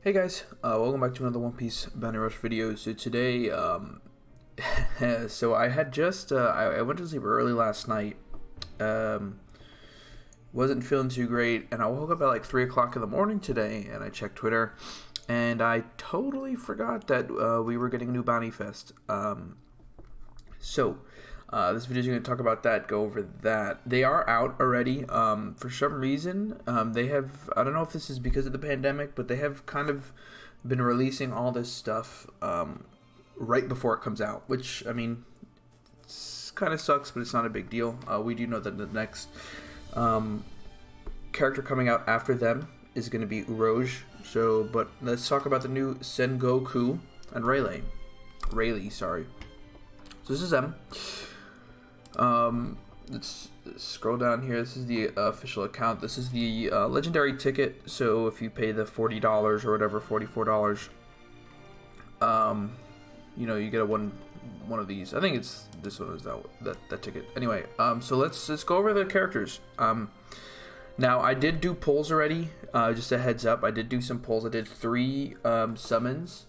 Hey guys, welcome back to another One Piece Bounty Rush video. So today, so I had just, I went to sleep early last night, wasn't feeling too great, and I woke up at like 3 o'clock in the morning today, and I checked Twitter, and I totally forgot that we were getting a new Bounty Fest. This video is going to talk about that, go over that. They are out already. For some reason, they have, I don't know if this is because of the pandemic, but they have kind of been releasing all this stuff right before it comes out, which, I mean, kind of sucks, but it's not a big deal. We do know that the next character coming out after them is going to be Rouge. So, but let's talk about the new Sengoku and Rayleigh, sorry. So this is them. Let's scroll down here. This is the official account. This is the legendary ticket. So if you pay the $40 or whatever, $44, you know, you get one of these. I think it's this one is that ticket. Anyway, so let's go over the characters. Now I did do polls already. Just a heads up, I did do some polls. I did 3 summons.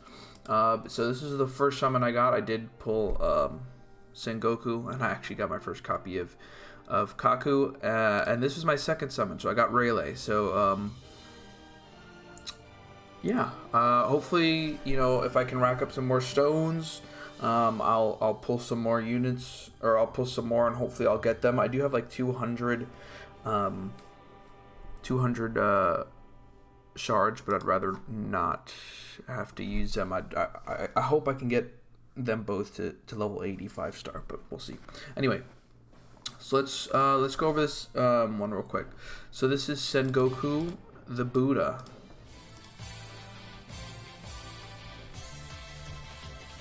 So this is the first summon I got. I did pull Sengoku, and I actually got my first copy of Kaku, and this was my second summon, so I got Rayleigh. So yeah, hopefully, you know, if I can rack up some more stones, I'll pull some more units, or I'll pull some more, and hopefully I'll get them. I do have like 200 shards, but I'd rather not have to use them. I hope I can get them both to level 85 star, but we'll see. Anyway, so let's go over this one real quick. So this is Sengoku the Buddha.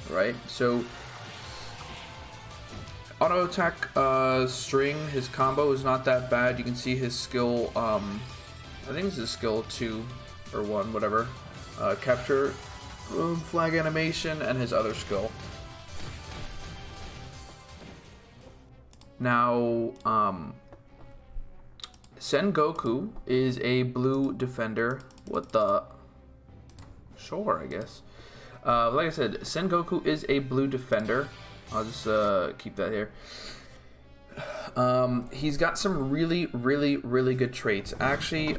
Right, so auto attack string, his combo is not that bad. You can see his skill, I think it's his skill 2 or 1, whatever. Capture flag animation, and his other skill. Now, Sengoku is a blue defender. What the? Sure, I guess. Like I said, Sengoku is a blue defender. I'll just keep that here. He's got some really good traits. Actually,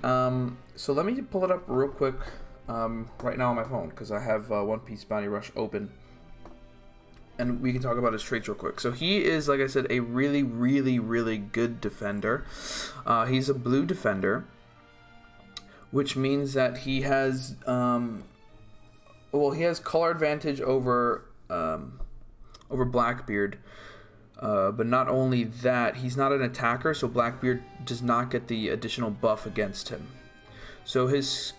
so let me pull it up real quick. Right now on my phone, because I have One Piece Bounty Rush open, and we can talk about his traits real quick. So he is, like I said, a really good defender. He's a blue defender, which means that he has he has color advantage over Blackbeard, but not only that, he's not an attacker, so Blackbeard does not get the additional buff against him. So his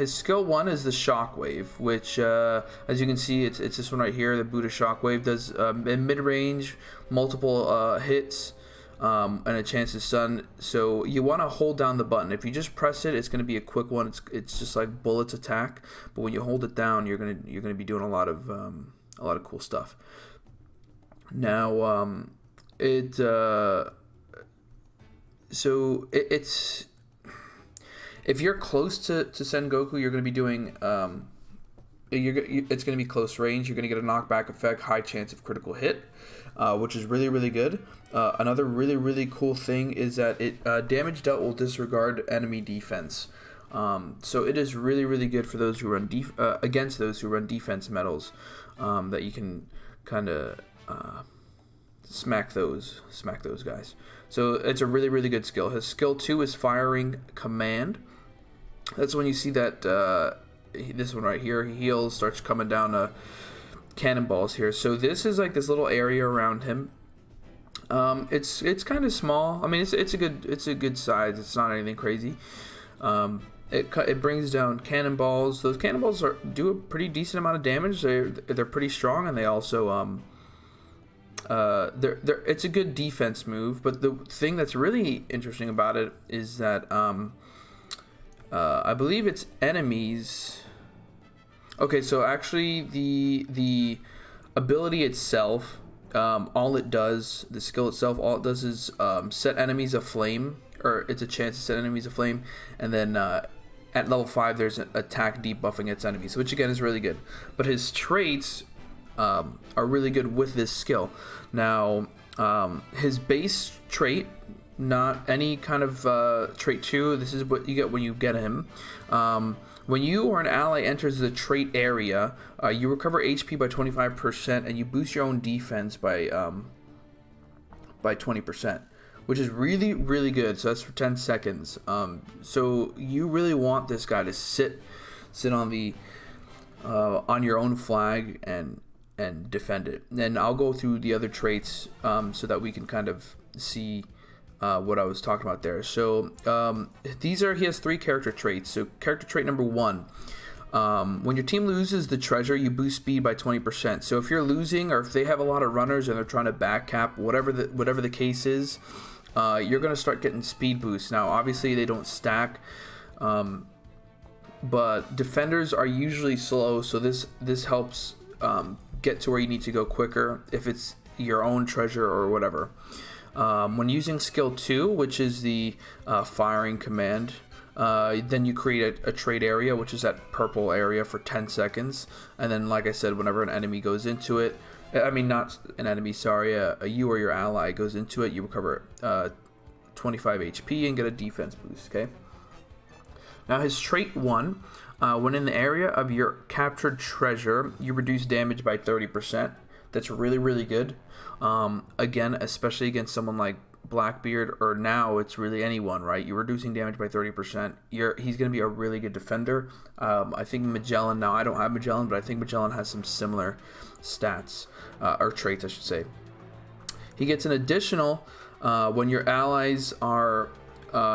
skill 1 is the Shockwave, which, as you can see, it's this one right here. The Buddha Shockwave does in mid-range, multiple hits, and a chance to stun. So you want to hold down the button. If you just press it, it's going to be a quick one. It's just like bullets attack. But when you hold it down, you're gonna be doing a lot of cool stuff. Now, it's if you're close to Sengoku, you're going to be doing, it's going to be close range. You're going to get a knockback effect, high chance of critical hit, which is really good. Another really cool thing is that it damage dealt will disregard enemy defense. So it is really good for those who run against those who run defense medals, that you can kind of smack those guys. So it's a really good skill. His skill 2 is firing command. That's when you see that this one right here, he heals, starts coming down cannonballs here. So this is like this little area around him. It's kind of small. I mean, it's a good size. It's not anything crazy. It brings down cannonballs. Those cannonballs do a pretty decent amount of damage. They're pretty strong, and they also it's a good defense move. But the thing that's really interesting about it is that I believe it's enemies. Okay, so actually the ability itself, all it does, the skill itself, all it does is set enemies aflame, or it's a chance to set enemies aflame, and then at level 5 there's an attack debuffing its enemies, which again is really good. But his traits are really good with this skill. Now his base trait, not any kind of trait 2, this is what you get when you get him. When you or an ally enters the trait area, you recover HP by 25% and you boost your own defense by 20%, which is really, really good. So that's for 10 seconds. So you really want this guy to sit on the on your own flag and defend it. And I'll go through the other traits so that we can kind of see what I was talking about there. So he has 3 character traits. So character trait number 1, when your team loses the treasure, you boost speed by 20%. So if you're losing, or if they have a lot of runners and they're trying to back cap, whatever the case is, you're going to start getting speed boosts. Now obviously they don't stack, but defenders are usually slow, so this helps get to where you need to go quicker if it's your own treasure or whatever. When using skill 2, which is the firing command, then you create a trade area, which is that purple area, for 10 seconds. And then, like I said, whenever an enemy goes into it, I mean, not an enemy, sorry, you or your ally goes into it, you recover 25 HP and get a defense boost, okay? Now his trait 1, when in the area of your captured treasure, you reduce damage by 30%. That's really, really good. Again, especially against someone like Blackbeard, or now it's really anyone, right? You're reducing damage by 30%. He's going to be a really good defender. I think Magellan, now I don't have Magellan, but I think Magellan has some similar stats, or traits, I should say. He gets an additional, when your allies are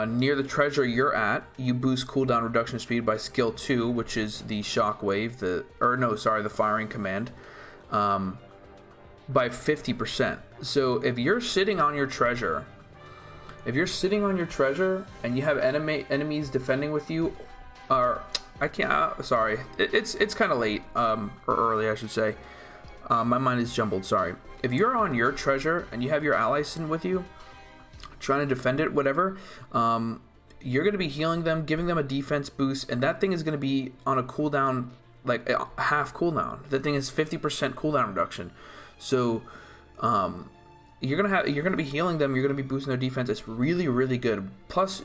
near the treasure you're at, you boost cooldown reduction speed by skill 2, which is the shockwave, the firing command, by 50%. So if you're sitting on your treasure, and you have enemies defending with you, or it's kind of late, or early, I should say. My mind is jumbled, sorry. If you're on your treasure and you have your allies sitting with you, trying to defend it, whatever, you're going to be healing them, giving them a defense boost, and that thing is going to be on a cooldown, like a half cooldown. That thing is 50% cooldown reduction. So you're gonna be healing them, you're gonna be boosting their defense. It's really, really good. Plus,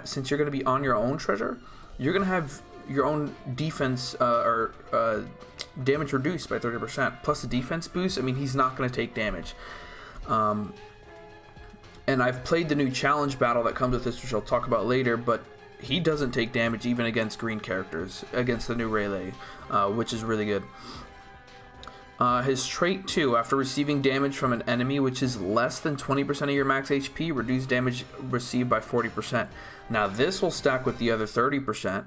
since you're gonna be on your own treasure, you're gonna have your own defense or damage reduced by 30%. Plus the defense boost. I mean, he's not gonna take damage. And I've played the new challenge battle that comes with this, which I'll talk about later, but he doesn't take damage even against green characters, against the new Rayleigh, which is really good. His trait 2, after receiving damage from an enemy which is less than 20% of your max HP, reduce damage received by 40%. Now this will stack with the other 30%.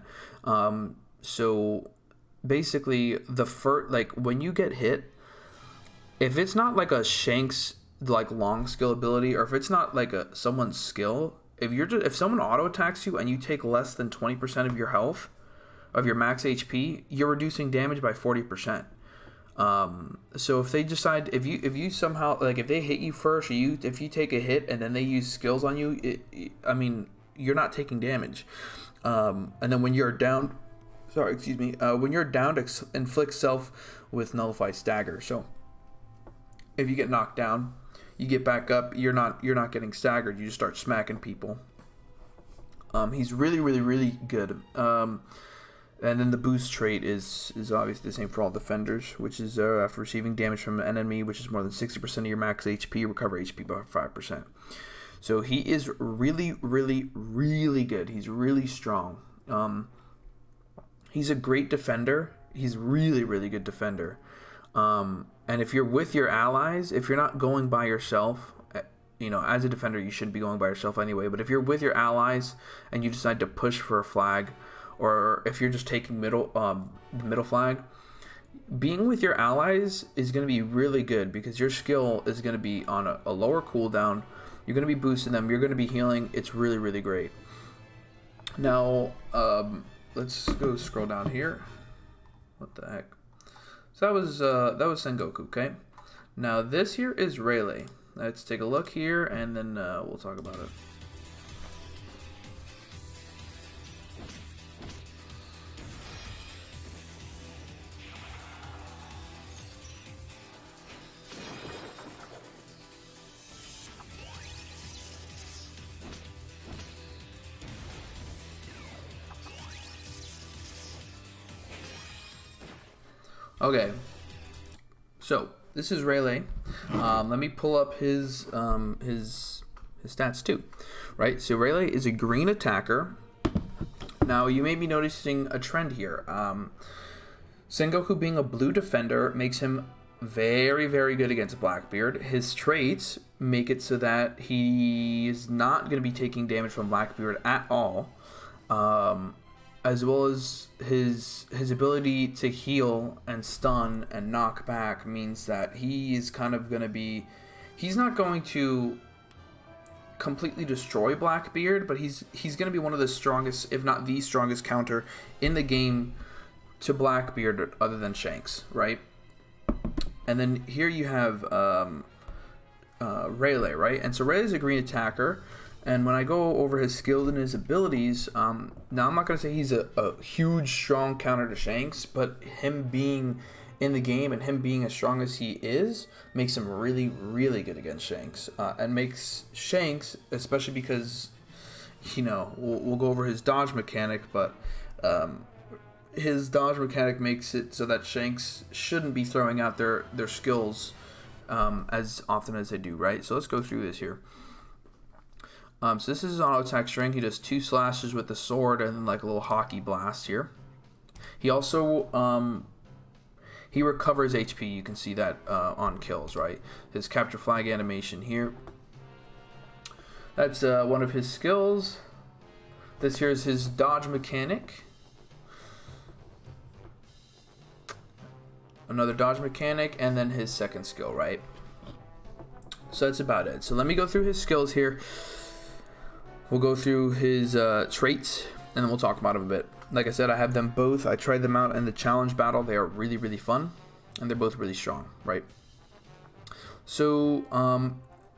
So basically, when you get hit, if it's not like a Shanks like long skill ability, or if it's not like someone's skill, if someone auto attacks you and you take less than 20% of your health, of your max HP, you're reducing damage by 40%. So if they decide, if you somehow, like, if they hit you first, or if you take a hit and then they use skills on you, you're not taking damage. And then when you're down, when you're down, to inflict self with nullified stagger. So if you get knocked down, you get back up, you're not getting staggered, you just start smacking people. He's really, really, really good. And then the boost trait is obviously the same for all defenders, which is after receiving damage from an enemy, which is more than 60% of your max HP, recover HP by 5%. So he is really, really, really good. He's really strong. He's a great defender. He's really, really good defender. And if you're with your allies, if you're not going by yourself, as a defender, you shouldn't be going by yourself anyway. But if you're with your allies and you decide to push for a flag, or if you're just taking the middle flag, being with your allies is going to be really good, because your skill is going to be on a lower cooldown. You're going to be boosting them. You're going to be healing. It's really, really great. Now, let's go scroll down here. What the heck? So that was Sengoku, okay? Now this here is Rayleigh. Let's take a look here, and then we'll talk about it. Okay, so this is Rayleigh. Let me pull up his stats too, right? So Rayleigh is a green attacker. Now you may be noticing a trend here. Sengoku being a blue defender makes him very, very good against Blackbeard. His traits make it so that he is not going to be taking damage from Blackbeard at all. As well as his ability to heal and stun and knock back means that he is kind of going to be... He's not going to completely destroy Blackbeard, but he's going to be one of the strongest, if not the strongest counter in the game to Blackbeard other than Shanks, right? And then here you have Rayleigh, right? And so Rayleigh's a green attacker. And when I go over his skills and his abilities, now I'm not going to say he's a huge, strong counter to Shanks, but him being in the game and him being as strong as he is makes him really, really good against Shanks. And makes Shanks, especially because, you know, we'll go over his dodge mechanic, but his dodge mechanic makes it so that Shanks shouldn't be throwing out their skills as often as they do, right? So let's go through this here. So this is his auto attack string. He does 2 slashes with the sword and then like a little hockey blast here. He also he recovers HP. You can see that on kills, right? His capture flag animation here. That's one of his skills. This here is his dodge mechanic. Another dodge mechanic, and then his second skill, right? So that's about it. So let me go through his skills here. We'll go through his traits, and then we'll talk about him a bit. Like I said, I have them both. I tried them out in the challenge battle. They are really, really fun, and they're both really strong, right? So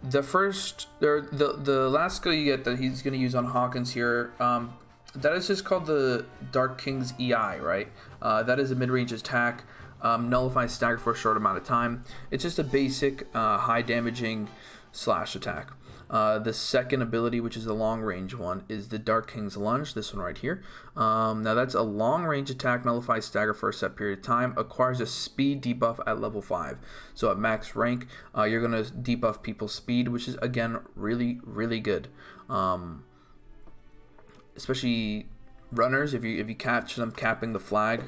the last skill you get that he's going to use on Hawkins here, that is just called the Dark King's EI, right? That is a mid-range attack. Nullifies stagger for a short amount of time. It's just a basic high damaging slash attack. The second ability, which is a long range one, is the Dark King's Lunge, this one right here. Now that's a long range attack, nullifies stagger for a set period of time, acquires a speed debuff at level 5. So at max rank, you're going to debuff people's speed, which is again really, really good. Especially runners, if you catch them capping the flag,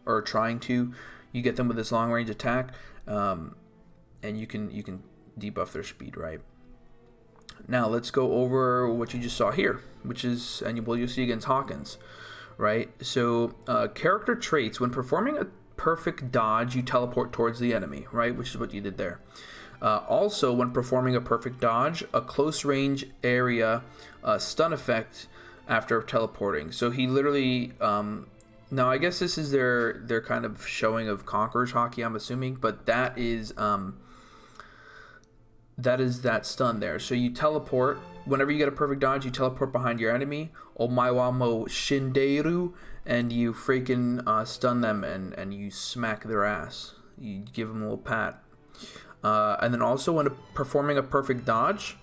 or trying to, you get them with this long range attack, and you can debuff their speed, right? Now let's go over what you just saw here, which is, and you'll see against Hawkins, right? So character traits: when performing a perfect dodge, you teleport towards the enemy, right? Which is what you did there. Also, when performing a perfect dodge, a close range area stun effect after teleporting. So he literally now, I guess this is their kind of showing of Conqueror's Hockey, I'm assuming, but that is that stun there. So you teleport. Whenever you get a perfect dodge, you teleport behind your enemy, Omaiwamo Shinderu, and you freaking stun them and you smack their ass. You give them a little pat. And then also, when performing a perfect dodge,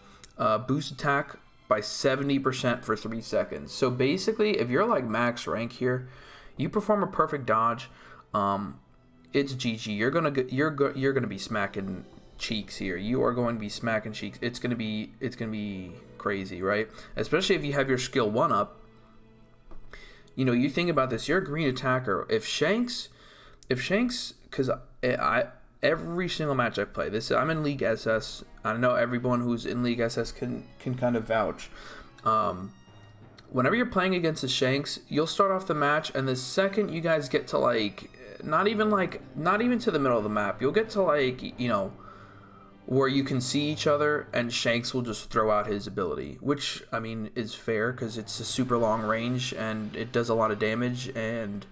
boost attack by 70% for 3 seconds. So basically, if you're like max rank here, you perform a perfect dodge, it's GG. You're gonna be smacking cheeks here. You are going to be smacking cheeks. It's gonna be crazy, right? Especially if you have your skill 1 up. You know, you think about this. You're a green attacker. If Shanks, because every single match I play, I'm in League SS. I know everyone who's in League SS can kind of vouch. Whenever you're playing against the Shanks, you'll start off the match, and the second you guys get to not even to the middle of the map, you'll get to where you can see each other, and Shanks will just throw out his ability, which I mean is fair because it's a super long range and it does a lot of damage, and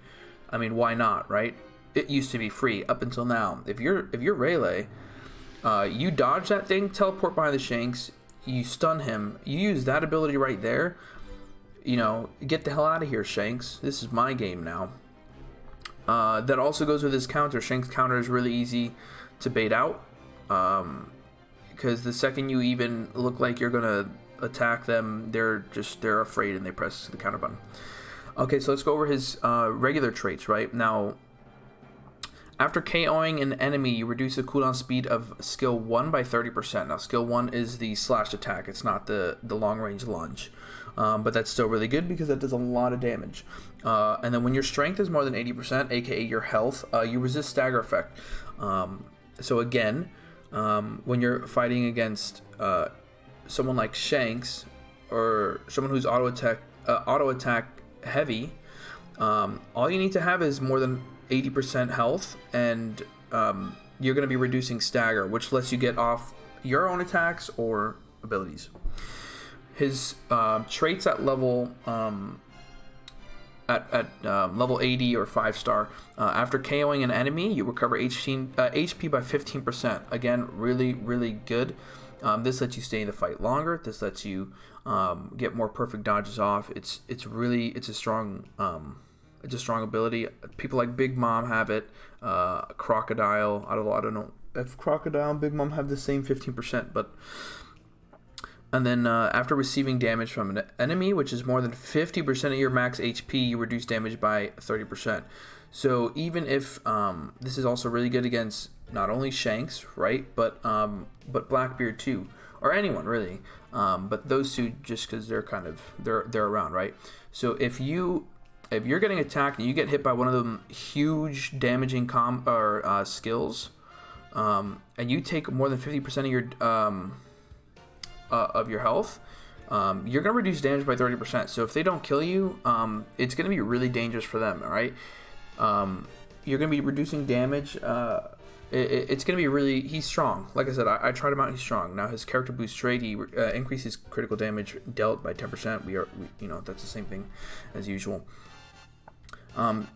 I mean, why not, right? It used to be free up until now. If you're Rayleigh, you dodge that thing, teleport behind the Shanks, you stun him, you use that ability right there. You know, get the hell out of here, Shanks. This is my game now. That also goes with his counter. Shanks' counter is really easy to bait out. Because the second you even look like you're going to attack them, they're afraid and they press the counter button. Okay, so let's go over his regular traits, right? Now, After KOing an enemy, you reduce the cooldown speed of skill 1 by 30%. Now, skill 1 is the slash attack. It's not the long-range lunge. But that's still really good because that does a lot of damage. And then when your strength is more than 80%, aka your health, you resist stagger effect. So again, when you're fighting against someone like Shanks or someone who's auto attack heavy, all you need to have is more than 80% health, and you're going to be reducing stagger, which lets you get off your own attacks or abilities. His traits at level level 80 or 5-star. After KOing an enemy, you recover HP by 15%. Again, really, really good. This lets you stay in the fight longer. This lets you get more perfect dodges off. It's a strong ability. People like Big Mom have it. Crocodile. I don't know if Crocodile and Big Mom have the same 15%, but. And then after receiving damage from an enemy, which is more than 50% of your max HP, you reduce damage by 30%. So even if this is also really good against not only Shanks, right, but Blackbeard too, or anyone really, but those two just because they're around, right? So if you're getting attacked and you get hit by one of them huge damaging skills, and you take more than 50% of your health, you're going to reduce damage by 30%. So if they don't kill you, it's going to be really dangerous for them, all right? You're going to be reducing damage. It's going to be really... He's strong. Like I said, I tried him out. He's strong. Now, his character boost trait, he increases critical damage dealt by 10%. That's the same thing as usual.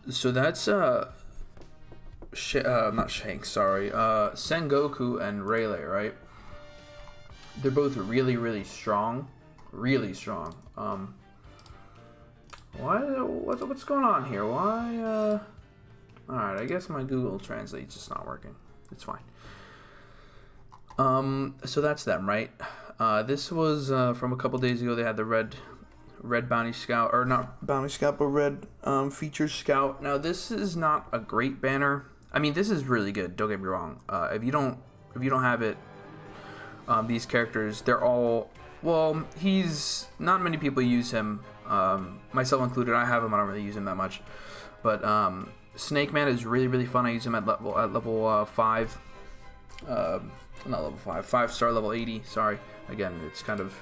So that's... not Shanks, sorry. Sengoku and Rayleigh, right? They're both really, really strong. Really strong. What's going on here? Why, Alright, I guess my Google Translate's just not working. It's fine. So that's them, right? This was from a couple days ago. They had the red bounty scout, or not bounty scout, but red feature scout. Now, this is not a great banner. I mean, this is really good. Don't get me wrong. If you don't have it, these characters, they're all, well, he's, not many people use him, myself included. I have him, I don't really use him that much, but Snake Man is really, really fun. I use him at level 5, not level 5, 5-star, level 80, sorry, again, it's kind of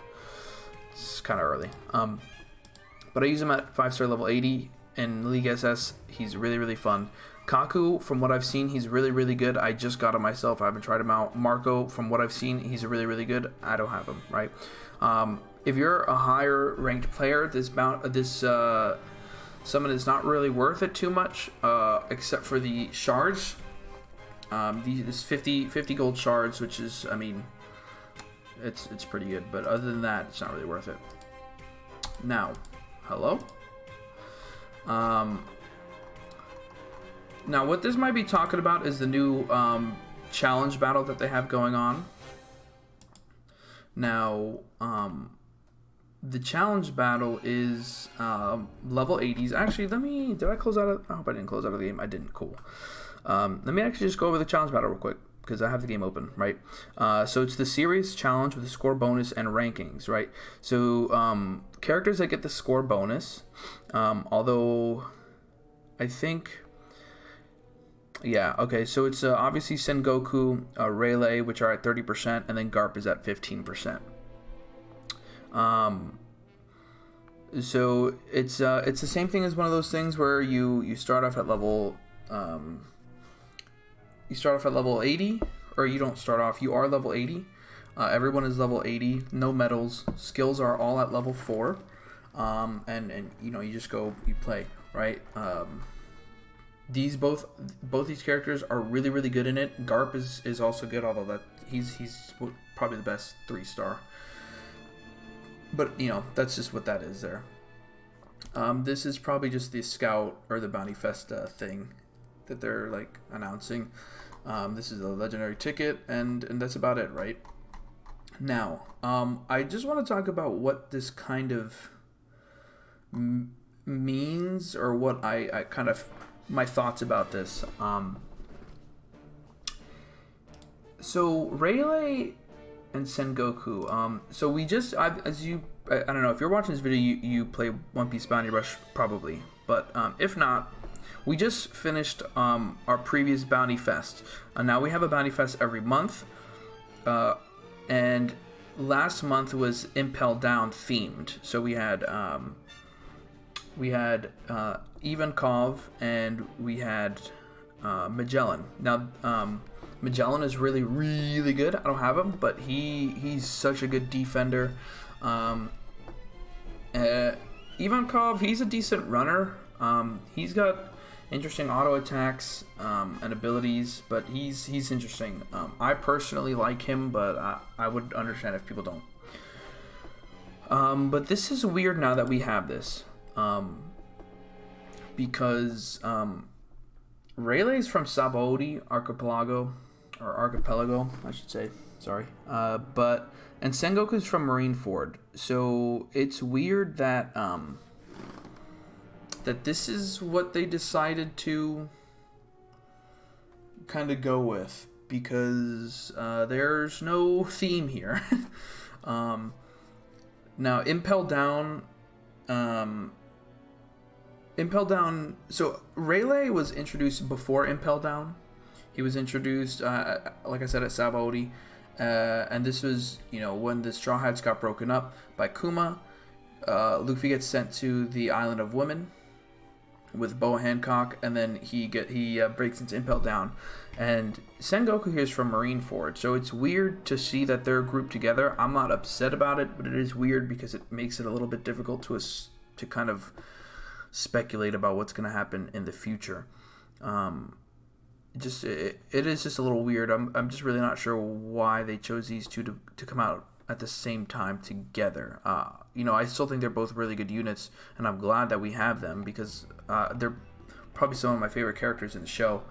early, but I use him at 5-star, level 80, in League SS. He's really, really fun. Kaku, from what I've seen, he's really, really good. I just got him myself. I haven't tried him out. Marco, from what I've seen, he's really, really good. I don't have him, right? If you're a higher ranked player, this summon is not really worth it too much, except for the shards. This 50 gold shards, which is, I mean, it's pretty good. But other than that, it's not really worth it. Now, hello? Now, what this might be talking about is the new challenge battle that they have going on. Now, the challenge battle is level 80s. Actually, did I close out of... I hope I didn't close out of the game. I didn't. Cool. Let me actually just go over the challenge battle real quick, because I have the game open, right? So it's the series challenge with the score bonus and rankings, right? So characters that get the score bonus, although I think... Yeah, okay, so it's obviously Sengoku, Rayleigh, which are at 30%, and then Garp is at 15%. So it's the same thing as one of those things where you start off at level 80, or you don't start off, you are level 80. Everyone is level 80, no medals, skills are all at level 4, and you just go, you play, right? Both these characters are really, really good in it. Garp is also good, although that he's probably the best 3-star. But that's just what that is there. This is probably just the Scout or the Bounty Festa thing that they're like announcing. This is a legendary ticket, and that's about it, right? Now, I just want to talk about what this kind of means, or what I kind of, my thoughts about this. So Rayleigh and Sengoku. So we just, I don't know if you're watching this video, you play One Piece Bounty Rush probably, but if not, we just finished our previous Bounty Fest. Now we have a Bounty Fest every month, and last month was Impel Down themed. So we had Ivankov and we had Magellan. Now Magellan is really, really good. I don't have him, but he's such a good defender. Ivankov, he's a decent runner. He's got interesting auto attacks and abilities, but he's interesting. I personally like him, but I would understand if people don't. But this is weird now that we have this, because Rayleigh's from Sabaody Archipelago, I should say. Sorry, and Sengoku's from Marineford. So it's weird that that this is what they decided to kind of go with, because there's no theme here. Now Impel Down, so Rayleigh was introduced before Impel Down. He was introduced, like I said, at Sabaody, and this was, when the Straw Hats got broken up by Kuma. Luffy gets sent to the Island of Women with Boa Hancock, and then he breaks into Impel Down. And Sengoku here is from Marineford, so it's weird to see that they're grouped together. I'm not upset about it, but it is weird because it makes it a little bit difficult to kind of speculate about what's going to happen in the future. It is just a little weird. I'm just really not sure why they chose these two to come out at the same time together. I still think they're both really good units, and I'm glad that we have them, because they're probably some of my favorite characters in the show.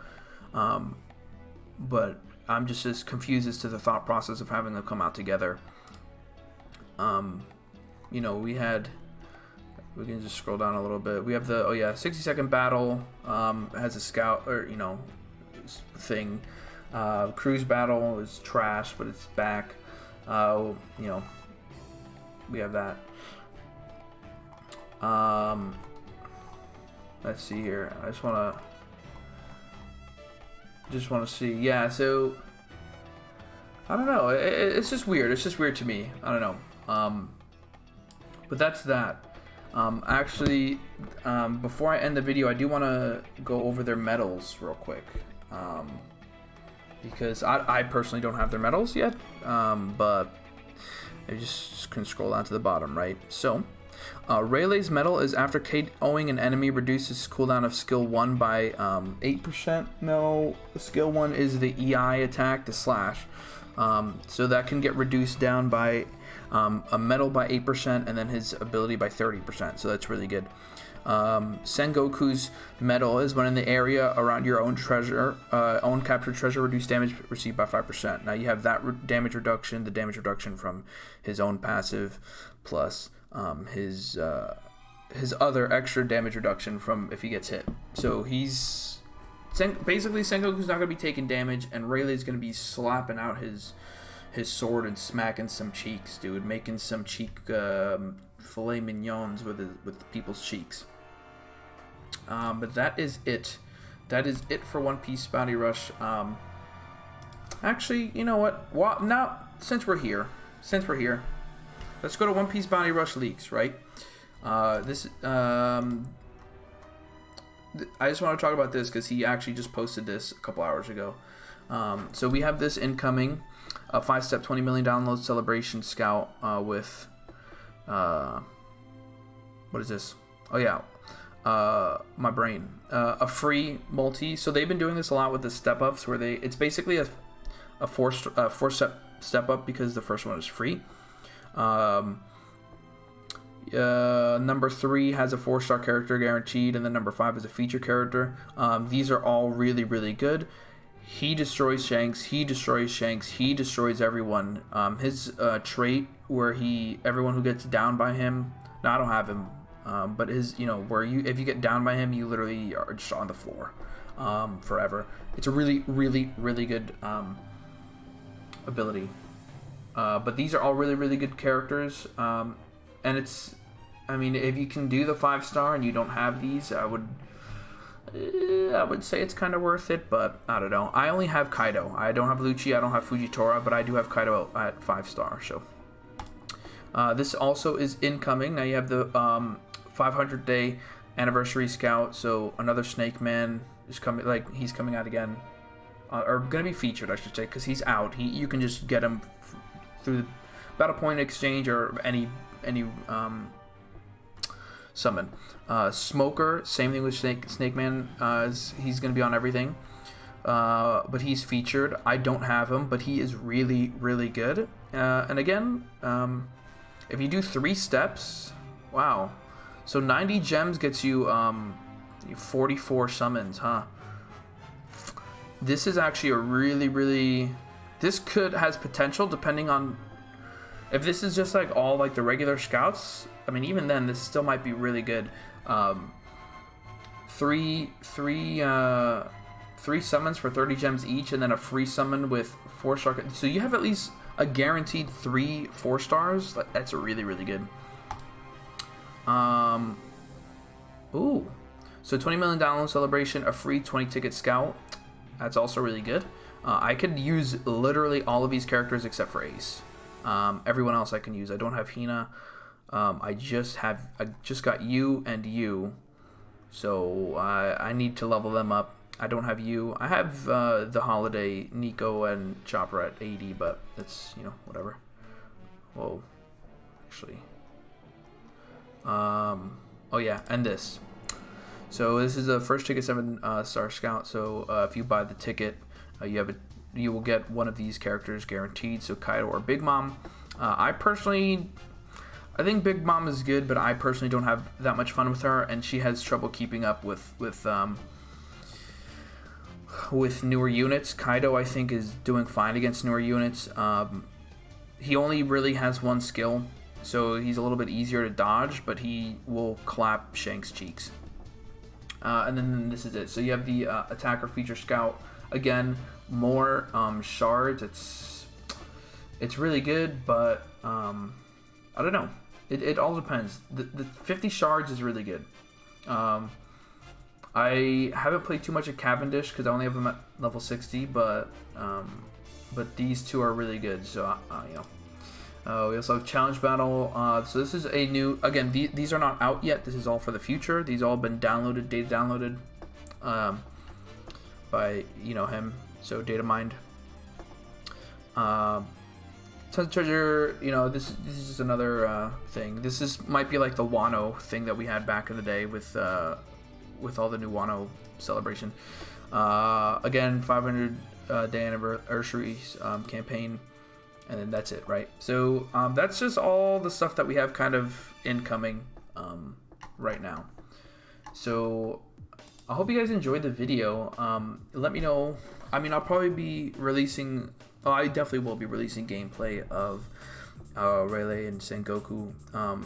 But I'm just as confused as to the thought process of having them come out together. We can just scroll down a little bit. We have the 60-second battle. Has a scout thing. Cruise battle is trash, but it's back. We have that. Let's see here. I just want to see. Yeah, so I don't know. It's just weird. It's just weird to me. I don't know. But that's that. Before I end the video, I do want to go over their medals real quick. Because I personally don't have their medals yet. But I just can scroll down to the bottom, right? So, Rayleigh's medal is after KOing an enemy reduces cooldown of skill 1 by 8%. No, skill 1 is the EI attack, the slash. So that can get reduced down by a medal by 8%, and then his ability by 30%. So that's really good. Sengoku's medal is when in the area around your own captured treasure, reduce damage received by 5%. Now you have that damage reduction, the damage reduction from his own passive, plus his other extra damage reduction from if he gets hit. So basically Sengoku's not going to be taking damage, and Rayleigh's going to be slapping out his sword and smacking some cheeks, dude, making some cheek filet mignons with people's cheeks. But that is it. That is it for One Piece Bounty Rush. Actually, you know what? Now, since we're here, let's go to One Piece Bounty Rush leaks, right? I just want to talk about this because he actually just posted this a couple hours ago. So we have this incoming, a 5-step 20 million download celebration scout with what is this? Oh yeah, my brain. A free multi. So they've been doing this a lot with the step ups, where it's basically a four step up because the first one is free. Number 3 has a 4-star character guaranteed, and then number 5 is a feature character. These are all really, really good. He destroys Shanks. He destroys everyone. His trait where everyone who gets down by him. No, I don't have him. But his, where if you get down by him, you literally are just on the floor, forever. It's a really, really, really good ability. But these are all really, really good characters. And it's, I mean, if you can do the 5-star and you don't have these, I would say it's kind of worth it, but I don't know. I only have Kaido. I don't have Lucci, I don't have Fujitora, but I do have Kaido at 5-star, so. This also is incoming. Now you have the 500-day anniversary scout, so another Snake Man is coming, like, he's coming out again. Or going to be featured, I should say, because he's out. You can just get him through the Battle Point Exchange or any summon. Smoker, same thing with Snake Man. He's going to be on everything, but he's featured. I don't have him, but he is really, really good. And again, if you do 3 steps, wow. So 90 gems gets you 44 summons, huh? This is actually a really, really... This has potential depending on... If this is just like all like the regular scouts, I mean, even then, this still might be really good. 3 summons for 30 gems each, and then a free summon with 4-star. So you have at least a guaranteed 3 4-stars. That's really, really good. Ooh. So 20 million download celebration, a free 20-ticket scout. That's also really good. I could use literally all of these characters except for Ace. Everyone else I can use. I don't have Hina. I just got you and you. So I need to level them up. I don't have you. I have the Holiday, Nico, and Chopper at 80, but it's, you know, whatever. Whoa. Actually. Oh yeah, and this. So this is the first ticket 7-star scout. So if you buy the ticket, you will get one of these characters guaranteed. So Kaido or Big Mom. I think Big Mom is good, but I personally don't have that much fun with her, and she has trouble keeping up with newer units. Kaido, I think, is doing fine against newer units. He only really has 1 skill, so he's a little bit easier to dodge, but he will clap Shank's cheeks. And then this is it. So you have the attacker feature scout. Again, more shards. It's really good, but I don't know. It all depends. The 50 shards is really good. I haven't played too much at Cavendish because I only have them at level 60, but these two are really good. So you know. We also have Challenge Battle. So this is a new... Again, these are not out yet. This is all for the future. These all been downloaded, data downloaded by, you know, him. So data mined. Tons of treasure. You know, this is just another thing. This might be like the Wano thing that we had back in the day with all the new Wano celebration. Again, 500 day anniversary campaign. And then that's it, right? So that's just all the stuff that we have kind of incoming right now. So I hope you guys enjoyed the video. Let me know. I mean, I'll probably be releasing... Oh, I definitely will be releasing gameplay of Rayleigh and Sengoku.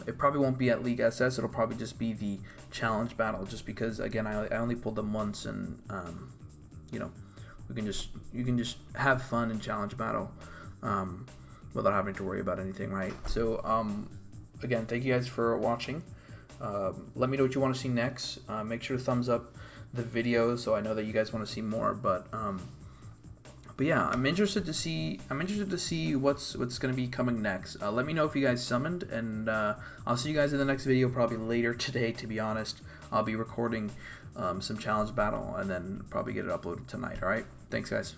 It probably won't be at League SS. It'll probably just be the challenge battle, just because, again, I only pulled them once, and you know, you can just have fun in challenge battle. Without having to worry about anything, right? So, again, thank you guys for watching. Let me know what you want to see next. Make sure to thumbs up the video so I know that you guys want to see more. But yeah, I'm interested to see what's going to be coming next. Let me know if you guys summoned, and I'll see you guys in the next video, probably later today. To be honest, I'll be recording some challenge battle and then probably get it uploaded tonight. All right, thanks, guys.